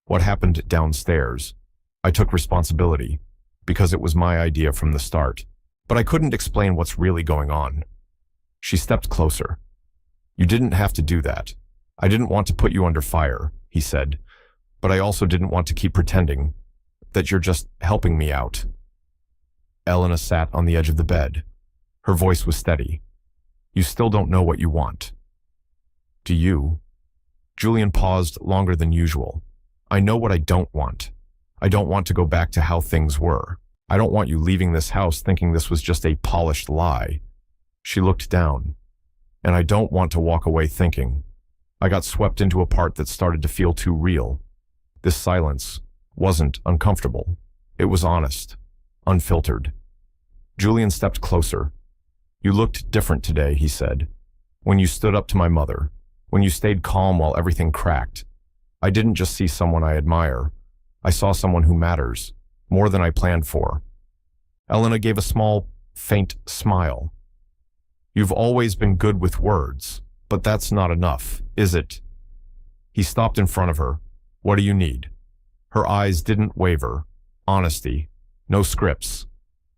"What happened downstairs? I took responsibility, because it was my idea from the start, but I couldn't explain what's really going on." She stepped closer. "You didn't have to do that. I didn't want to put you under fire," he said, "but I also didn't want to keep pretending that you're just helping me out." Elena sat on the edge of the bed. Her voice was steady. "You still don't know what you want." "Do you?" Julian paused longer than usual. "I know what I don't want. I don't want to go back to how things were. I don't want you leaving this house thinking this was just a polished lie. She looked down. And I don't want to walk away thinking. I got swept into a part that started to feel too real. This silence wasn't uncomfortable. It was honest, unfiltered. Julian stepped closer. You looked different today, he said. When you stood up to my mother, when you stayed calm while everything cracked. I didn't just see someone I admire. I saw someone who matters, more than I planned for. Elena gave a small, faint smile. You've always been good with words, but that's not enough, is it? He stopped in front of her. What do you need? Her eyes didn't waver. Honesty. No scripts.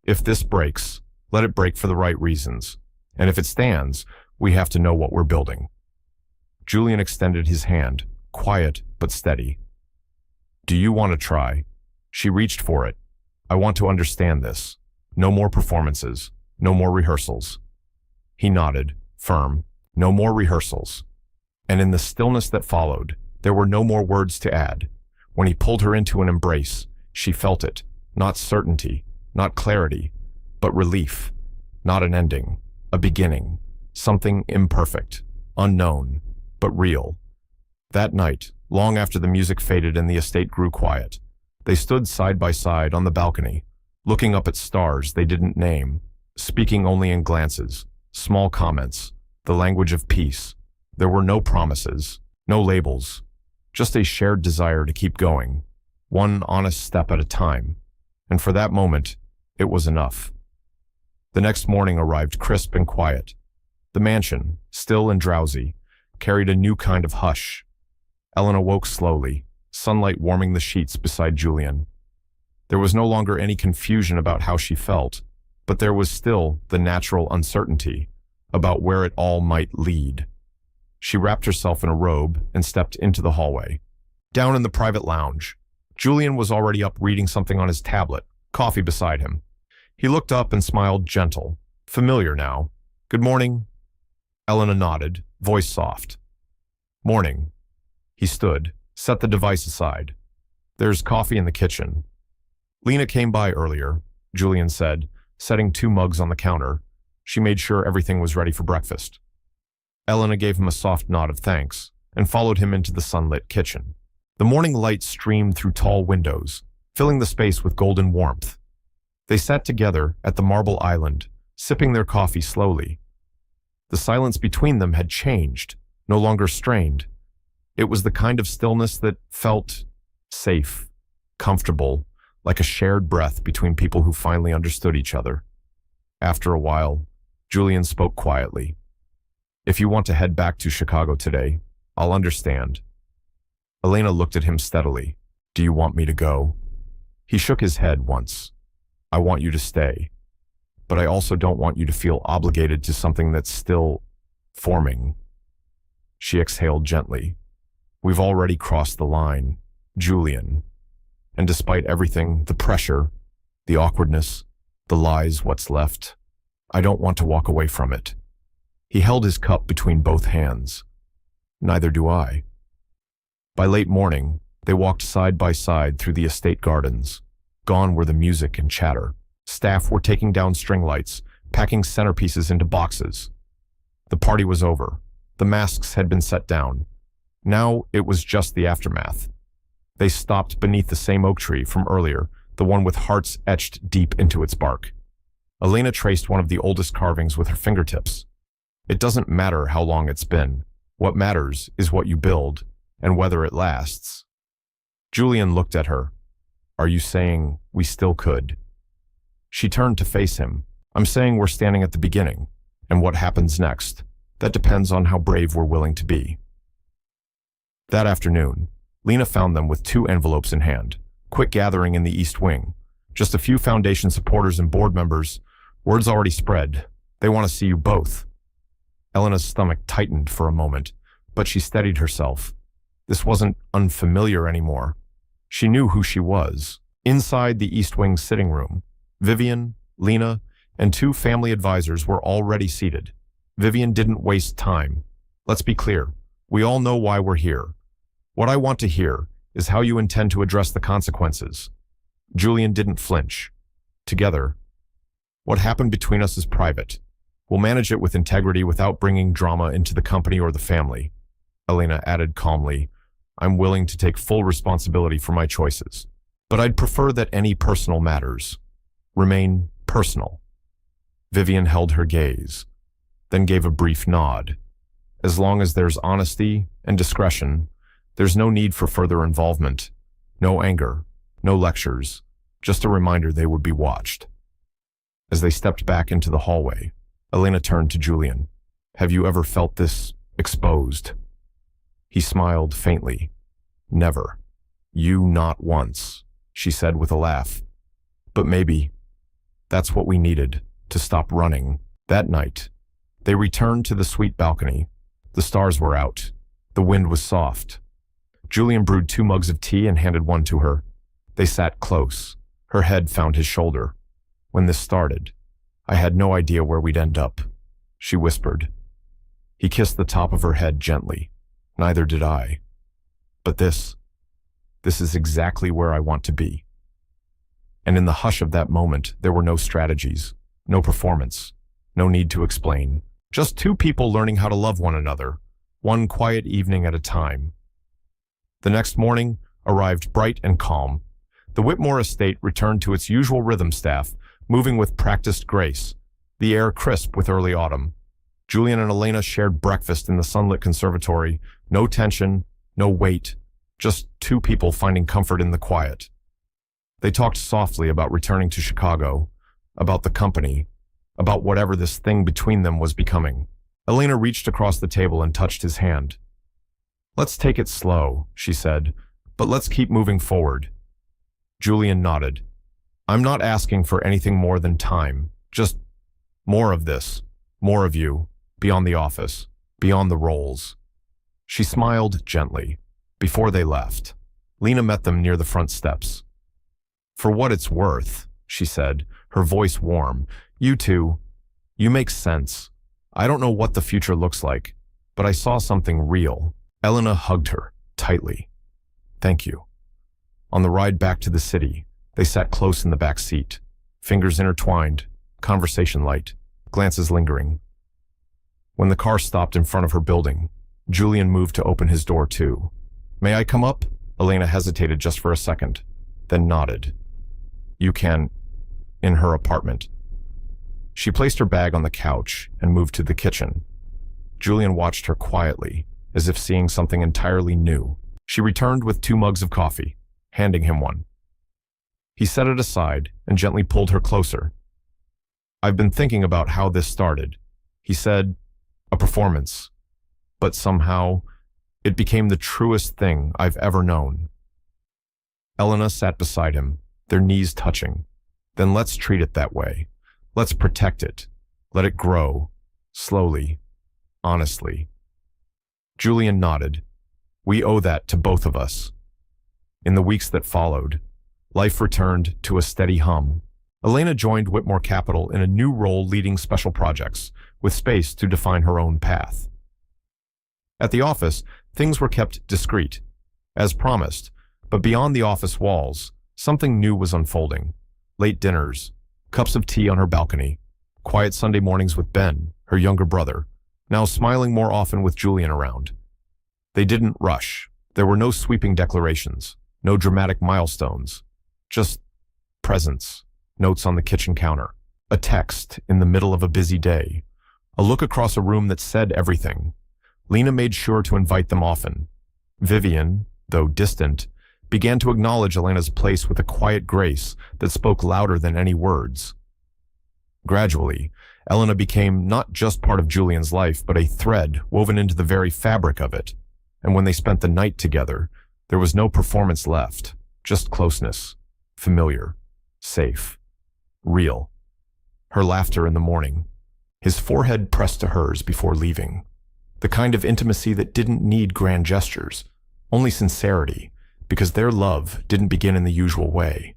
If this breaks, let it break for the right reasons. And if it stands, we have to know what we're building. Julian extended his hand, quiet but steady. Do you want to try? She reached for it. I want to understand this. No more performances. No more rehearsals. He nodded, firm. No more rehearsals. And in the stillness that followed, there were no more words to add. When he pulled her into an embrace, she felt it. Not certainty, not clarity, but relief. Not an ending, a beginning. Something imperfect, unknown, but real. That night, long after the music faded and the estate grew quiet, they stood side by side on the balcony, looking up at stars they didn't name, speaking only in glances, small comments, the language of peace. There were no promises, no labels, just a shared desire to keep going, one honest step at a time. And for that moment, it was enough. The next morning arrived crisp and quiet. The mansion, still and drowsy, carried a new kind of hush. Ellen awoke slowly, sunlight warming the sheets beside Julian. There was no longer any confusion about how she felt, but there was still the natural uncertainty about where it all might lead. She wrapped herself in a robe and stepped into the hallway. Down in the private lounge, Julian was already up reading something on his tablet, coffee beside him. He looked up and smiled, gentle, familiar now. Good morning. Elena nodded, voice soft. Morning. He stood, set the device aside. There's coffee in the kitchen. Lena came by earlier, Julian said, setting 2 mugs on the counter. She made sure everything was ready for breakfast. Elena gave him a soft nod of thanks and followed him into the sunlit kitchen. The morning light streamed through tall windows, filling the space with golden warmth. They sat together at the marble island, sipping their coffee slowly. The silence between them had changed, no longer strained. It was the kind of stillness that felt safe, comfortable, like a shared breath between people who finally understood each other. After a while, Julian spoke quietly. If you want to head back to Chicago today, I'll understand. Elena looked at him steadily. Do you want me to go? He shook his head once. I want you to stay, but I also don't want you to feel obligated to something that's still forming. She exhaled gently. We've already crossed the line, Julian. And despite everything, the pressure, the awkwardness, the lies, what's left, I don't want to walk away from it. He held his cup between both hands. Neither do I. By late morning, they walked side by side through the estate gardens. Gone were the music and chatter. Staff were taking down string lights, packing centerpieces into boxes. The party was over. The masks had been set down. Now it was just the aftermath. They stopped beneath the same oak tree from earlier, the one with hearts etched deep into its bark. Elena traced one of the oldest carvings with her fingertips. It doesn't matter how long it's been. What matters is what you build, and whether it lasts. Julian looked at her. Are you saying we still could? She turned to face him. I'm saying we're standing at the beginning, and what happens next, that depends on how brave we're willing to be. That afternoon, Lena found them with 2 envelopes in hand. Quick gathering in the East Wing. Just a few foundation supporters and board members. Word's already spread. They want to see you both. Elena's stomach tightened for a moment, but she steadied herself. This wasn't unfamiliar anymore. She knew who she was. Inside the East Wing sitting room, Vivian, Lena, and 2 family advisors were already seated. Vivian didn't waste time. Let's be clear. We all know why we're here. What I want to hear is how you intend to address the consequences. Julian didn't flinch. together. What happened between us is private. We'll manage it with integrity without bringing drama into the company or the family. Elena added calmly, I'm willing to take full responsibility for my choices, but I'd prefer that any personal matters remain personal. Vivian held her gaze, then gave a brief nod. As long as there's honesty and discretion, there's no need for further involvement. No anger, no lectures, just a reminder they would be watched. As they stepped back into the hallway, Elena turned to Julian. Have you ever felt this exposed? He smiled faintly. Never. You not once, she said with a laugh. But maybe that's what we needed to stop running. That night, they returned to the suite balcony. The stars were out. The wind was soft. Julian brewed 2 mugs of tea and handed one to her. They sat close. Her head found his shoulder. When this started, I had no idea where we'd end up, she whispered. He kissed the top of her head gently. Neither did I. But this is exactly where I want to be. And in the hush of that moment, there were no strategies, no performance, no need to explain. Just 2 people learning how to love one another, one quiet evening at a time. The next morning arrived bright and calm. The Whitmore estate returned to its usual rhythm staff, moving with practiced grace, the air crisp with early autumn. Julian and Elena shared breakfast in the sunlit conservatory. No tension, no weight, just 2 people finding comfort in the quiet. They talked softly about returning to Chicago, about the company, about whatever this thing between them was becoming. Elena reached across the table and touched his hand. Let's take it slow, she said, but let's keep moving forward. Julian nodded. I'm not asking for anything more than time, just more of this, more of you, beyond the office, beyond the roles. She smiled gently. Before they left, Lena met them near the front steps. For what it's worth, she said, her voice warm, you two, you make sense. I don't know what the future looks like, but I saw something real. Elena hugged her tightly. Thank you. On the ride back to the city, they sat close in the back seat, fingers intertwined, conversation light, glances lingering. When the car stopped in front of her building, Julian moved to open his door too. May I come up? Elena hesitated just for a second, then nodded. You can, in her apartment. She placed her bag on the couch and moved to the kitchen. Julian watched her quietly, as if seeing something entirely new. She returned with 2 mugs of coffee, handing him one. He set it aside and gently pulled her closer. I've been thinking about how this started. He said, a performance. But somehow, it became the truest thing I've ever known. Elena sat beside him, their knees touching. Then let's treat it that way. Let's protect it. Let it grow. Slowly. Honestly. Julian nodded. We owe that to both of us. In the weeks that followed, life returned to a steady hum. Elena joined Whitmore Capital in a new role leading special projects, with space to define her own path. At the office, things were kept discreet, as promised, but beyond the office walls, something new was unfolding. Late dinners, cups of tea on her balcony, quiet Sunday mornings with Ben, her younger brother, now smiling more often with Julian around. They didn't rush. There were no sweeping declarations, no dramatic milestones, just presence, notes on the kitchen counter, a text in the middle of a busy day, a look across a room that said everything. Lena made sure to invite them often. Vivian, though distant, began to acknowledge Elena's place with a quiet grace that spoke louder than any words. Gradually, Elena became not just part of Julian's life, but a thread woven into the very fabric of it. And when they spent the night together, there was no performance left, just closeness, familiar, safe, real. Her laughter in the morning, his forehead pressed to hers before leaving. The kind of intimacy that didn't need grand gestures, only sincerity, because their love didn't begin in the usual way.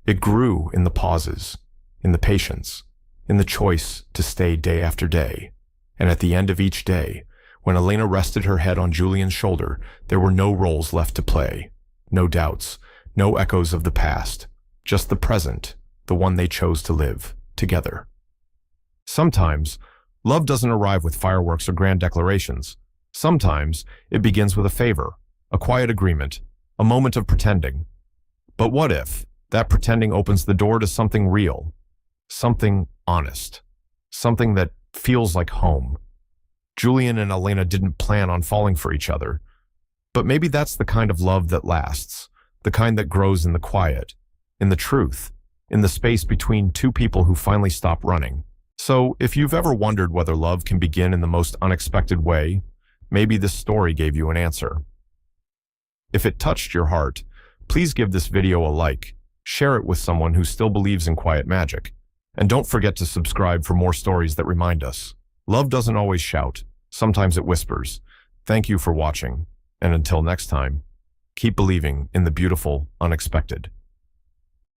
It grew in the pauses, in the patience, in the choice to stay day after day. And at the end of each day, when Elena rested her head on Julian's shoulder, there were no roles left to play, no doubts, no echoes of the past, just the present, the one they chose to live together. Sometimes, love doesn't arrive with fireworks or grand declarations. Sometimes, it begins with a favor, a quiet agreement, a moment of pretending. But what if that pretending opens the door to something real, something honest, something that feels like home? Julian and Elena didn't plan on falling for each other, but maybe that's the kind of love that lasts, the kind that grows in the quiet, in the truth, in the space between two people who finally stop running. So, if you've ever wondered whether love can begin in the most unexpected way, maybe this story gave you an answer. If it touched your heart, please give this video a like, share it with someone who still believes in quiet magic, and don't forget to subscribe for more stories that remind us. Love doesn't always shout, sometimes it whispers. Thank you for watching, and until next time, keep believing in the beautiful, unexpected.